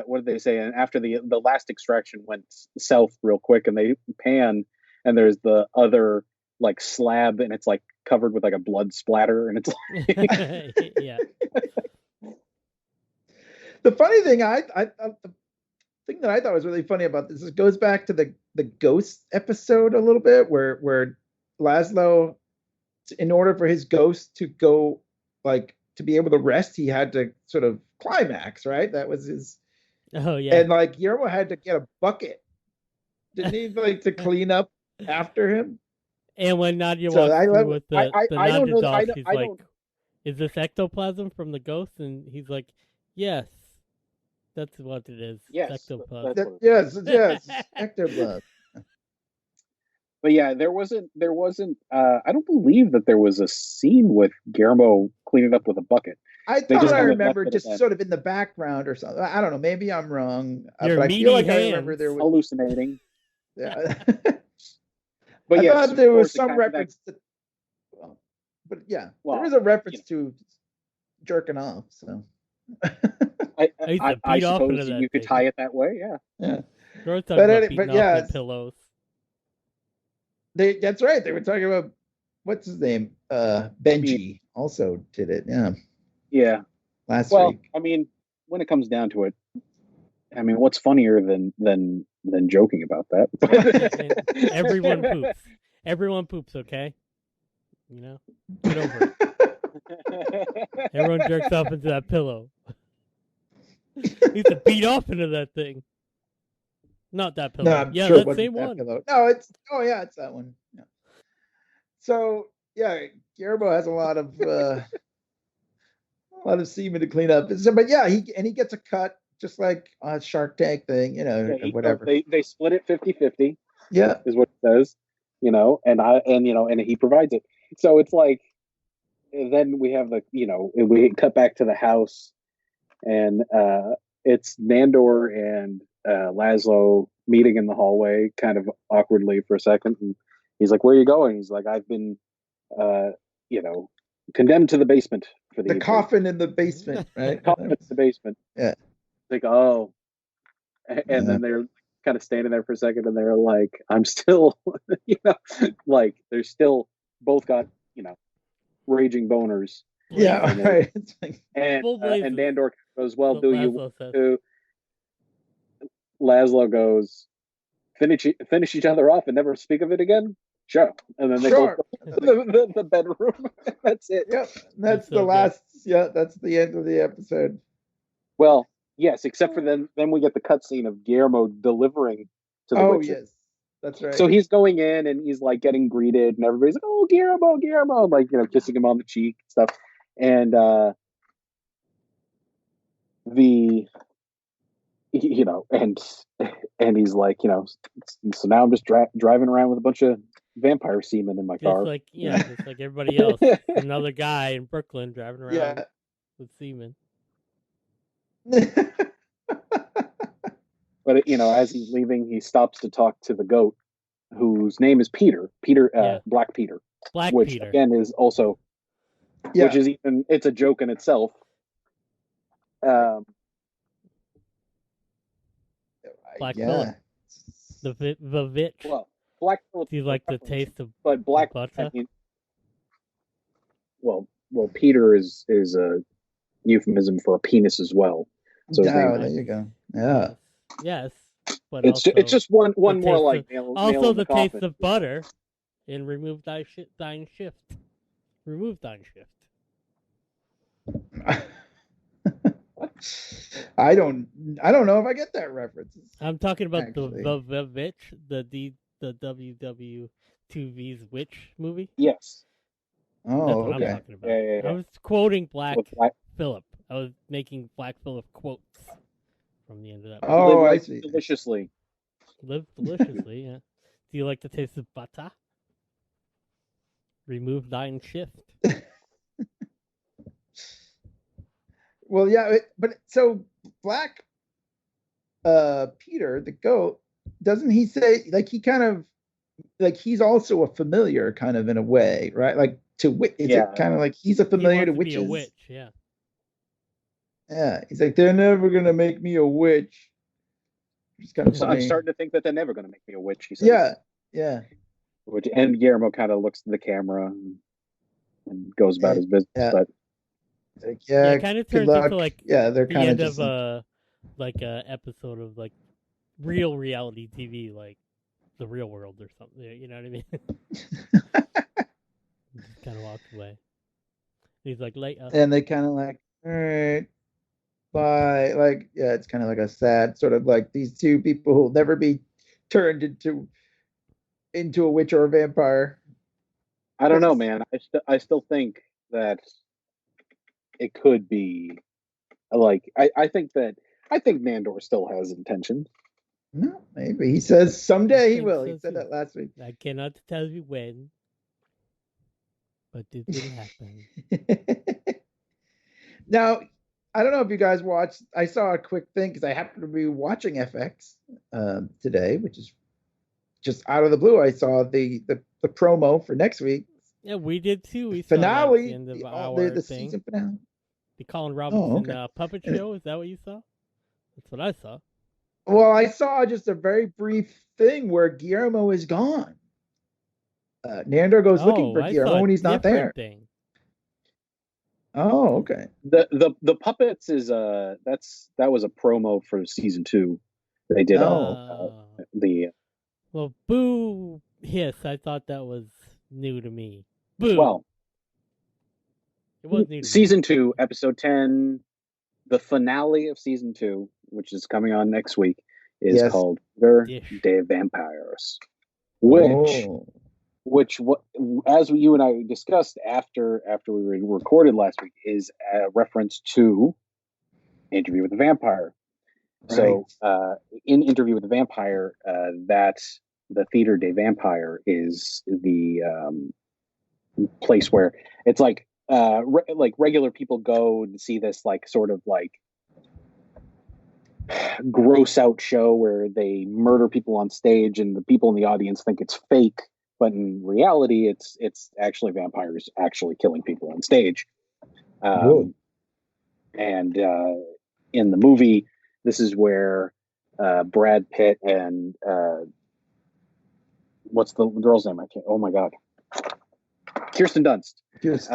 what did they say? And after the last extraction went south real quick, and they pan, and there's the other like slab, and it's like covered with like a blood splatter, and it's like yeah. The funny thing, the thing that I thought was really funny about this, it goes back to the ghost episode a little bit, where Lazlo, in order for his ghost to go like to be able to rest, he had to sort of climax, right? That was his. Oh yeah. And like Guillermo had to get a bucket, didn't he, like to clean up after him? And when Nadia walks through with the Nadia doll, she's like, "Is this ectoplasm from the ghost?" And he's like, "Yes, that's what it is. Yes, ectoplasm." Yes, ectoplasm." But yeah, there wasn't. I don't believe that there was a scene with Guillermo cleaning up with a bucket. I thought I remember just sort of in the background or something. I don't know. Maybe I'm wrong. But I feel like I remember there was hallucinating. Yeah. But I thought there was some reference to. But yeah, there is a reference to jerking off. So. I suppose you could tie it that way. Yeah. But yeah, pillows. That's right. They were talking about what's his name? Benji also did it. Yeah. Yeah. Last week. I mean, when it comes down to it, I mean, what's funnier than joking about that? Everyone poops. Everyone poops. Okay. Get over it. Everyone jerks off into that pillow. You have to beat off into that thing. Not that pillow. No, I'm yeah, sure that same one. Pillow. No, it's that one. Yeah. So yeah, Guillermo has a lot of semen to clean up. So, but yeah, he gets a cut just like a Shark Tank thing, whatever. They split it 50-50. Yeah, is what it says. And he provides it. So it's like, then we have we cut back to the house, and it's Nandor and Lazlo meeting in the hallway, kind of awkwardly for a second, and he's like, "Where are you going?" He's like, "I've been, condemned to the basement for the coffin in the basement, right? Coffin in the basement." Yeah. Like, oh, and then they're kind of standing there for a second, and they're like, "I'm still, like they're still both got, raging boners." Yeah, right. And Nandor goes, "Well, do you want to?" Lazlo goes, finish each other off and never speak of it again? Sure. And then they go to the bedroom. That's it. Yep. That's the last. Yeah, that's the end of the episode. Well, yes, except for then we get the cutscene of Guillermo delivering to the witches. Yes. That's right. So he's going in and he's like getting greeted, and everybody's like, "Oh, Guillermo," like, kissing him on the cheek and stuff. And and he's like, so now I'm just driving around with a bunch of vampire semen in my car. Just like everybody else. Another guy in Brooklyn driving around with semen. But as he's leaving, he stops to talk to the goat, whose name is Peter. Black Peter. Which again is also, which is even, it's a joke in itself. Black Phillip. The Vitch. Well, Black Phillip. Do you like the taste of Black butter? I mean, well, Peter is a euphemism for a penis as well. So there you go. Yeah. Yes. But it's just one more like also the taste of butter in Remove Thine Shift. Remove Thine Shift. I don't know if I get that reference. I'm talking about the Vitch, the 2V's Witch movie. Yes. Oh, That's what okay. I'm talking about. Yeah. I was quoting Black With Black- Phillip. I was making Black Phillip quotes from the end of that. Oh, I live see. deliciously. Live deliciously, yeah. Do you like the taste of butter? Remove thine shift. Well, yeah, but so Black Peter, the goat, doesn't he say like he kind of like he's also a familiar kind of in a way, right? Like to wit, is Yeah. it kind of like he's a He familiar wants to to be a witches? witch, yeah. Yeah, he's like they're never gonna make me a witch. It's kind of So I'm funny. starting to think that they're never going to make me a witch. He says. Yeah. And Guillermo kind of looks to the camera and goes about his business. Yeah. But Like, Yeah, it kind of good turns luck. into like they're the kind of end just of like a episode of like real reality TV, like The Real World or something. You know what I mean? Just kind of walks away. He's like, later. and they kind of like, all right, bye. Like, yeah, it's kind of like a sad sort of like these two people who'll never be turned into a witch or a vampire. I don't know, man. I still think that it could be like I think Nandor still has intentions. No, maybe he says someday he think will. so, He said too. that last week. I cannot tell you when, but it will happen. Now, I don't know if you guys watched. I saw a quick thing because I happened to be watching FX today, which is just out of the blue. I saw the promo for next week. Yeah, we did too. We saw that at Finale, the end of the our thing. season finale. The Colin Robinson okay. puppet show. Is that what you saw? That's what I saw. Well, I saw just a very brief thing where Guillermo is gone. Nandor goes looking for I Guillermo saw a and he's not there. different thing. Oh, okay. The puppets is that was a promo for season 2. They did the well, boo hiss. I thought that was new to me. Boo. well. It was new to season 2, episode 10, the finale of season 2, which is coming on next week, is called Dish. de Vampires, which as you and I discussed after we recorded last week, is a reference to Interview with the Vampire. Right. So in Interview with the Vampire, that the Theater de Vampire is the place where it's like regular people go and see this like sort of like gross out show where they murder people on stage and the people in the audience think it's fake, but in reality it's actually vampires actually killing people on stage. And in the movie, this is where Brad Pitt and what's the girl's name? Oh my god, Kirsten Dunst. Yes.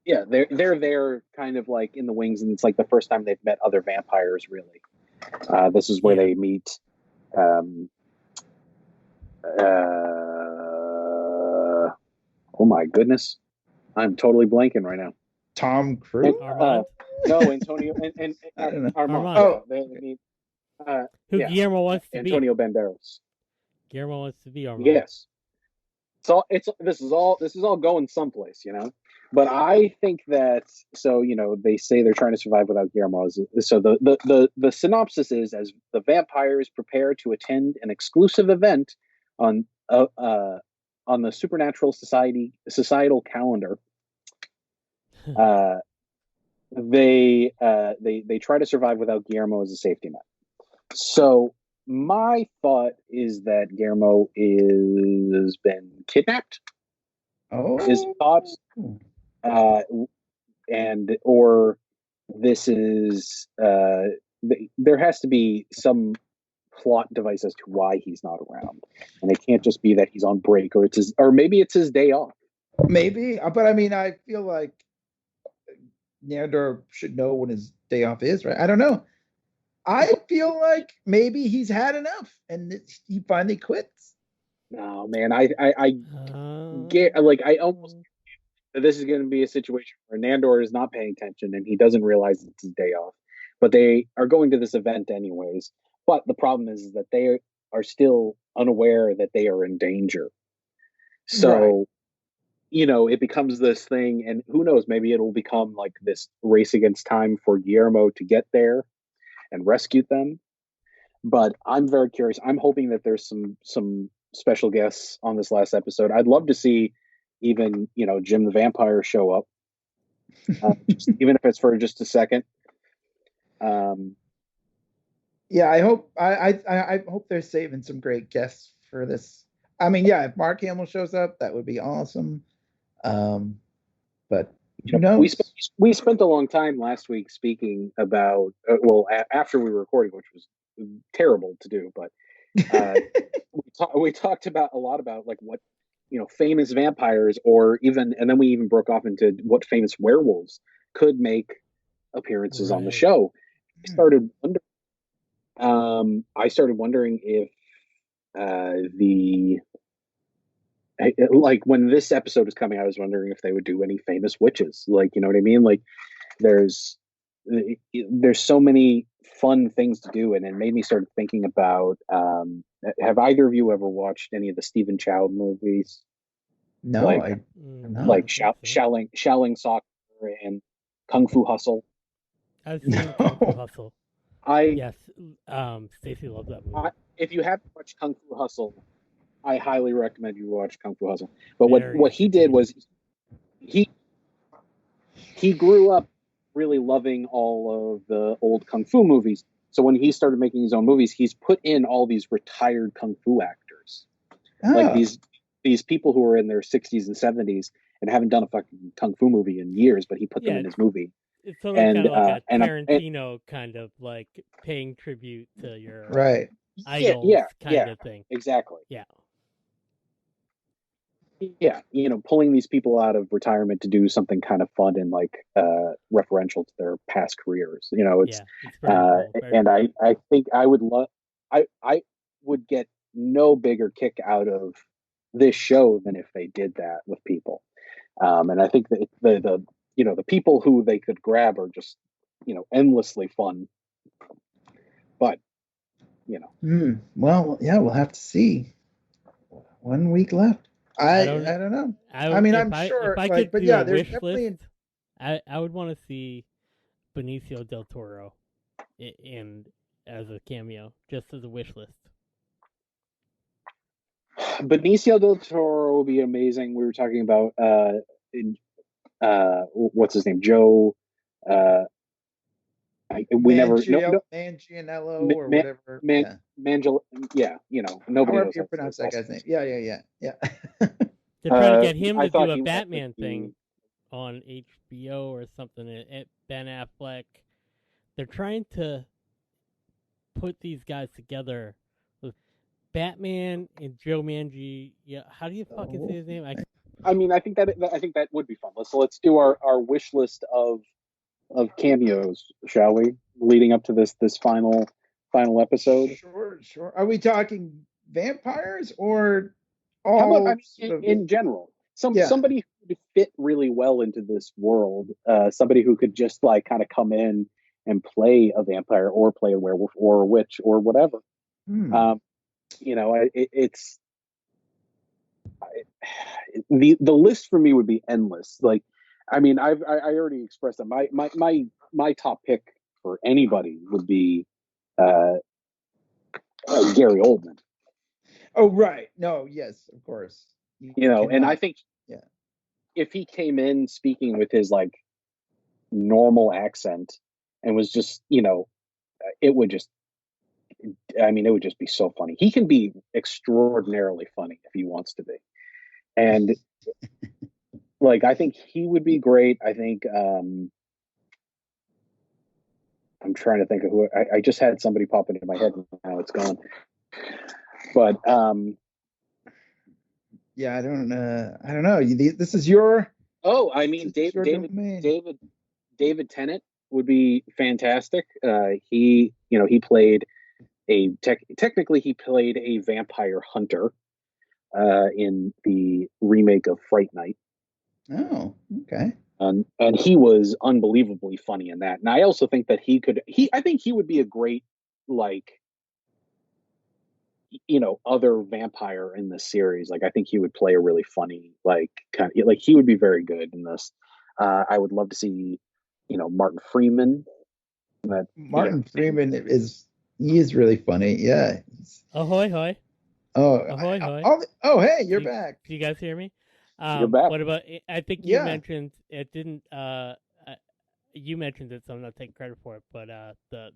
They're there kind of like in the wings, and it's like the first time they've met other vampires, really. This is where they meet oh my goodness, I'm totally blanking right now. Tom Cruise? No, Antonio and Armand. Oh, they meet who Guillermo wants to Antonio Banderas. Guillermo wants to be Armand. Yes. So this is all going someplace, you know. But I think that they say they're trying to survive without Guillermo. So the synopsis is, as the vampires prepare to attend an exclusive event on the supernatural societal calendar, they try to survive without Guillermo as a safety net. So my thought is that Guillermo has been kidnapped. Oh. His thoughts, or this is there has to be some plot device as to why he's not around, and it can't just be that he's on break, or maybe it's his day off. Maybe, but I mean, I feel like Nandor should know when his day off is, right? I don't know. I feel like maybe he's had enough and he finally quits. No, man, I get like I almost that this is going to be a situation where Nandor is not paying attention and he doesn't realize it's his day off, but they are going to this event anyways. But the problem is that they are still unaware that they are in danger. So, it becomes this thing, and who knows, maybe it'll become like this race against time for Guillermo to get there and rescue them. But I'm very curious. I'm hoping that there's some special guests on this last episode. I'd love to see even, Jim the Vampire show up, even if it's for just a second. Yeah, I hope I hope they're saving some great guests for this. I mean, yeah, if Mark Hamill shows up, that would be awesome. But who knows? We spent a long time last week speaking about after we were recording, which was terrible to do, but we talked about a lot about like what famous vampires, and then we even broke off into what famous werewolves could make appearances on the show. I started wondering if like when this episode is coming, I was wondering if they would do any famous witches. Like, you know what I mean? Like there's so many fun things to do, and it made me start thinking about have either of you ever watched any of the Stephen Chow movies? No, like Shaolin Soccer and Kung Fu Hustle. I've seen Kung Fu Hustle. Yes, Stacy loves that movie. If you haven't watched Kung Fu Hustle, I highly recommend you watch Kung Fu Hustle. But what he did was he grew up really loving all of the old Kung Fu movies. So when he started making his own movies, he's put in all these retired Kung Fu actors. Like these people who are in their 60s and 70s and haven't done a fucking Kung Fu movie in years, but he put them in his movie. It's sort of kind of like a Tarantino kind of like paying tribute to your idols kind of thing. Exactly. Yeah. Yeah, pulling these people out of retirement to do something kind of fun and like referential to their past careers. It's cool. And I think I would I would get no bigger kick out of this show than if they did that with people. And I think that the people who they could grab are just endlessly fun. But well, yeah, we'll have to see. 1 week left. I don't know. I'm sure. If I could do a wish list, I would want to see Benicio del Toro in as a cameo, just as a wish list. Benicio del Toro will be amazing. We were talking about what's his name, Joe. Manganiello or whatever. Nobody knows how you pronounce that guy's name. Yeah. They're trying to get him to do a Batman thing on HBO or something. Ben Affleck. They're trying to put these guys together with Batman and Joe Manganiello. Yeah, how do you fucking say his name? I think that would be fun. Let's do our wish list of cameos, shall we? Leading up to this final episode. Sure. Are we talking vampires or all? How about in general? Somebody who would fit really well into this world. Somebody who could just like kind of come in and play a vampire or play a werewolf or a witch or whatever. The list for me would be endless. Like, I already expressed that my top pick for anybody would be Gary Oldman. Oh, right. No, yes, of course. And I think if he came in speaking with his like normal accent and was just, it would just be so funny. He can be extraordinarily funny if he wants to be. And like, I think he would be great. I think, I'm trying to think of who I just had somebody pop into my head and now it's gone. But, yeah, I don't know. This is your. Oh, I mean, David Tennant would be fantastic. He played technically he played a vampire hunter in the remake of Fright Night. Oh, okay. And he was unbelievably funny in that. And I also think that I think he would be a great, like, other vampire in this series. Like I think he would play a really funny, like kind of like he would be very good in this. I would love to see, Martin Freeman. Martin Freeman is really funny. Yeah. Ahoy hoy. Oh, Ahoy hoy. Oh, hey, you're back. Do you guys hear me? You're back. What about? I think you mentioned it didn't. You mentioned it, so I'm not taking credit for it. But the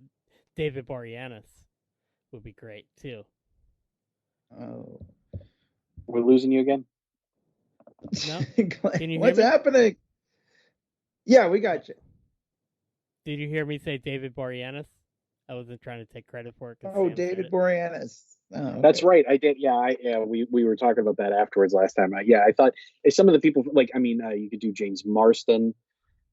David Boreanaz would be great too. Oh, we're losing you again. No, can you hear What's me? happening? Yeah, we got you. Did you hear me say David Boreanaz? I wasn't trying to take credit for it. Oh, David Boreanaz. Oh, okay. That's right. I did. Yeah, we were talking about that afterwards last time. I thought some of the people you could do James Marston,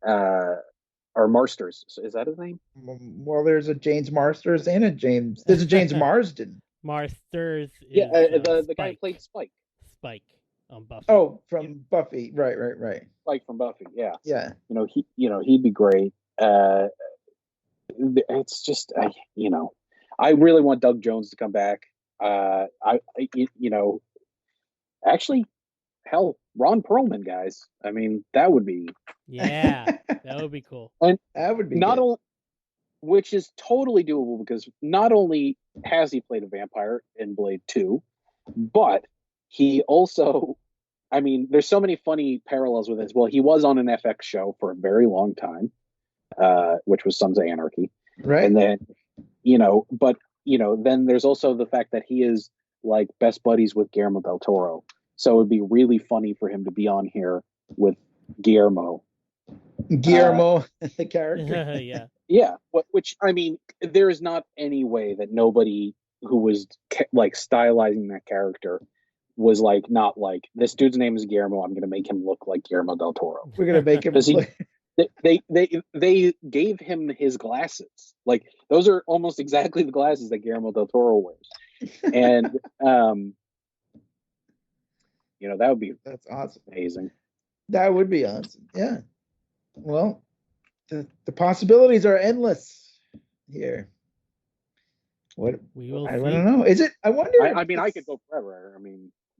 or Marsters. Is that his name? Well, there's a James Marsters and there's a James Marsden. Marsters. Yeah, the guy who played Spike. Spike on Buffy. Oh, from Buffy. Right. Spike from Buffy. Yeah. Yeah. He'd be great. It's just I really want Doug Jones to come back. Actually, hell, Ron Perlman, guys. I mean, that would be that would be cool. And that would be not only, which is totally doable because not only has he played a vampire in Blade 2, but he also, there's so many funny parallels with this. Well, he was on an FX show for a very long time, which was Sons of Anarchy. Right. And then, then there's also the fact that he is like best buddies with Guillermo del Toro. So it would be really funny for him to be on here with Guillermo. The character. Yeah. Yeah. Which, there is not any way that nobody who was like stylizing that character was like, not like, this dude's name is Guillermo. I'm going to make him look like Guillermo del Toro. We're going to make him look... They gave him his glasses. Like those are almost exactly the glasses that Guillermo del Toro wears. And that's awesome. Amazing. That would be awesome. Yeah. Well, the possibilities are endless here. What we will I don't know. Is it? I wonder. I could go forever.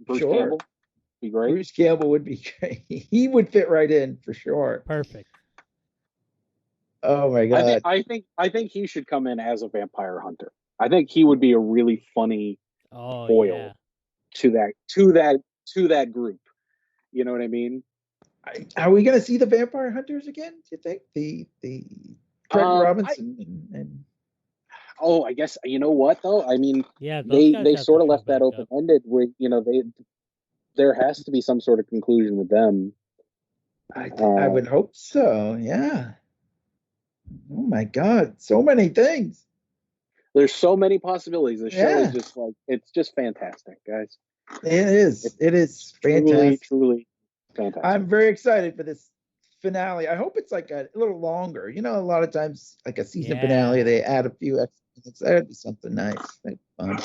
Bruce sure. Campbell would be great. Bruce Campbell would be great. He would fit right in for sure. Perfect. Oh my god! I think he should come in as a vampire hunter. I think he would be a really funny foil to that group. You know what I mean? Are we going to see the vampire hunters again? Do you think the Craig Robinson and? Oh, I guess you know what though. They sort of left that open ended. Where there has to be some sort of conclusion with them. I would hope so. Yeah. Oh my god, so many things. There's so many possibilities. The show is just it's just fantastic, guys. It is fantastic. Truly fantastic. I'm very excited for this finale. I hope it's like a little longer. A lot of times like a season finale, they add a few extra minutes. That'd be something nice. Fun.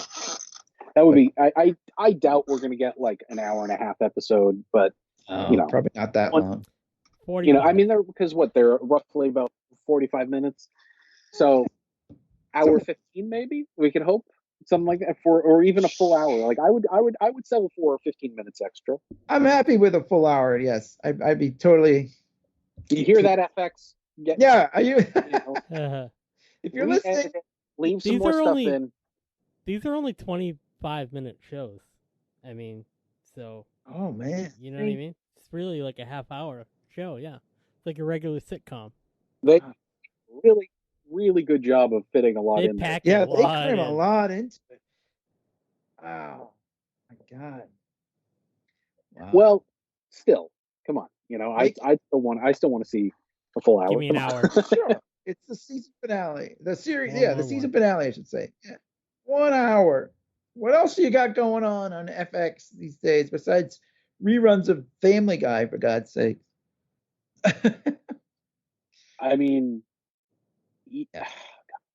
That would be. I doubt we're gonna get like an hour and a half episode, but probably not that long. 40. They're roughly about 45 minutes. So hour 15 maybe we could hope something like that or even a full hour. Like I would settle for 15 minutes extra. I'm happy with a full hour. Yes, I'd be totally. Do you hear that, FX? Are you? If you're listening, leave some more stuff in. These are only 25-minute shows. So. Oh man. You know what I mean? It's really like a half-hour show. Yeah, it's like a regular sitcom. They really, really good job of fitting a lot in there. Yeah, they cram a lot into it. Wow, my god. Wow. Well, still, come on. I still want to see a full hour. Give me an hour. Sure, it's the season finale. The series, the season finale, I should say. Yeah. 1 hour. What else do you got going on FX these days besides reruns of Family Guy? For God's sake.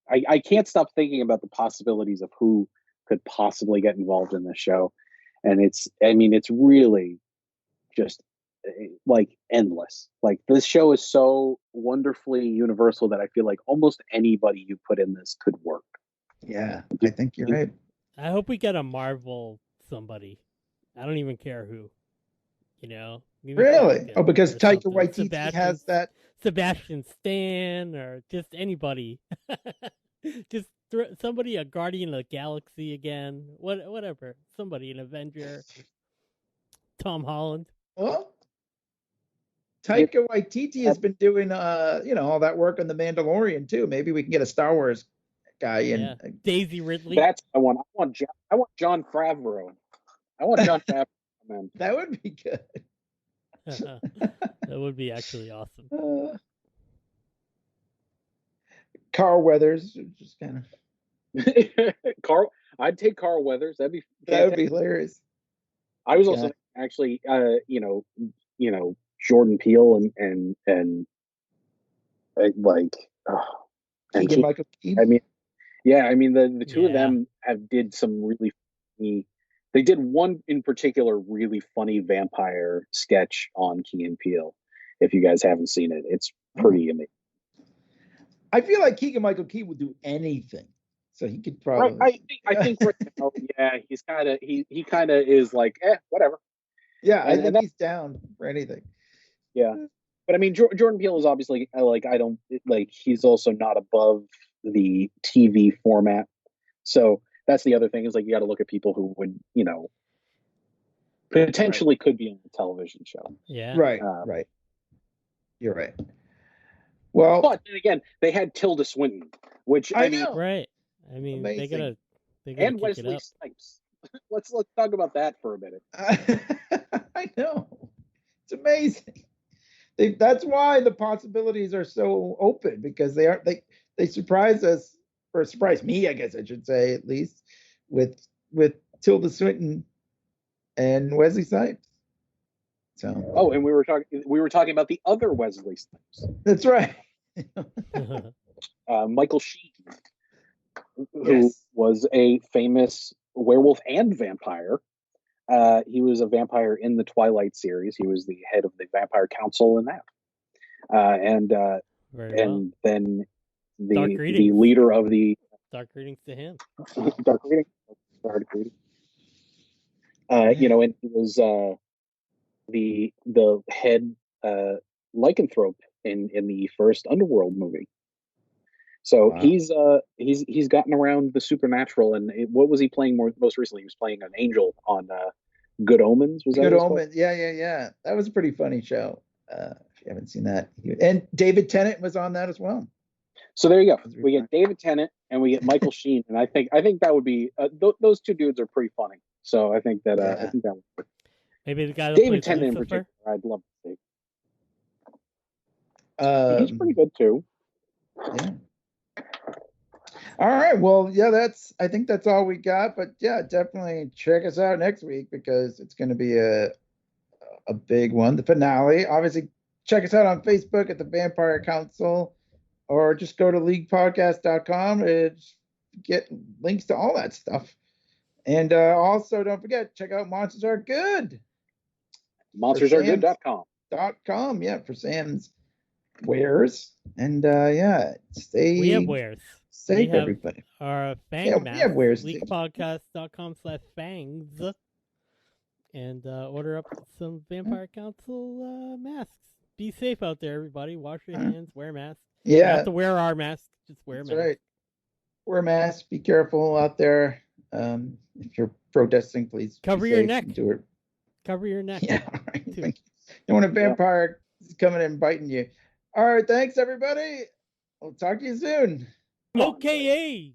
I can't stop thinking about the possibilities of who could possibly get involved in this show, and it's really just like endless. Like this show is so wonderfully universal that I feel like almost anybody you put in this could work. Yeah, I think you're right. I hope we get a Marvel somebody. I don't even care who. You know? Maybe Really? Falcon Oh, because or Taika something. Waititi has that. Sebastian Stan or just anybody. Just somebody, a Guardian of the Galaxy again. Whatever. Somebody, an Avenger. Tom Holland. Well, Taika Waititi has been doing, all that work on The Mandalorian too. Maybe we can get a Star Wars guy in. Yeah. Daisy Ridley. That's I want. I want John Favreau. I want John Favreau. Man. That would be good. That would be actually awesome. Carl Weathers, just kind of. Carl, I'd take Carl Weathers. That'd be fantastic. That would be hilarious. I was also actually, Jordan Peele and Keegan-Michael Key. I mean, the two of them did some really funny. They did one in particular really funny vampire sketch on Key and Peele. If you guys haven't seen it, it's pretty amazing. I feel like Keegan-Michael Key would do anything, so he could probably. Right, I think right now, he's kind of he kind of is like, whatever. Yeah, I think he's down for anything. Yeah, but I mean, Jordan Peele is obviously he's also not above the TV format. So that's the other thing is you got to look at people who would potentially could be on a television show. Yeah, right. You're right. Well, but then again, they had Tilda Swinton, which I mean, right. I mean, amazing. they gotta and Wesley Snipes. Let's talk about that for a minute. I know, it's amazing. That's why the possibilities are so open, because they surprise us, or surprise me, I guess I should say, at least with Tilda Swinton and Wesley Snipes. So. And we were talking about the other Wesley Snipes. That's right. Michael Sheen, who was a famous werewolf and vampire. He was a vampire in the Twilight series. He was the head of the Vampire Council in that. And then the leader of the Dark Greetings to him. Dark Greetings. And he was the head lycanthrope in the first Underworld movie. So he's gotten around the supernatural, and what was he playing most recently? He was playing an angel on Good Omens. Was that Good Omens? Yeah. That was a pretty funny show. If you haven't seen that, and David Tennant was on that as well. So there you go. We get David Tennant and we get Michael Sheen, and I think that would be those two dudes are pretty funny. So I think that would maybe the guy that David Tennant in particular, I'd love to see. He's pretty good too. Yeah. All right. Well, I think that's all we got. But yeah, definitely check us out next week, because it's going to be a big one, the finale. Obviously, check us out on Facebook at the Vampire Council, or just go to leaguepodcast.com and get links to all that stuff. And also, don't forget, check out Monsters Are Good. MonstersAreGood.com. Yeah, for Sam's wares. And stay. We have wares. Safe, everybody. Our fang masks. We have wares. Leaguepodcast.com/fangs. And order up some Vampire Council masks. Be safe out there, everybody. Wash your hands. Wear masks. Yeah. You have to wear our masks. Just wear masks. Right. Wear masks. Be careful out there. If you're protesting, please cover your neck. Do it. Cover your neck. Yeah. Right. You don't want a vampire coming in and biting you. All right. Thanks, everybody. I'll talk to you soon. Okay.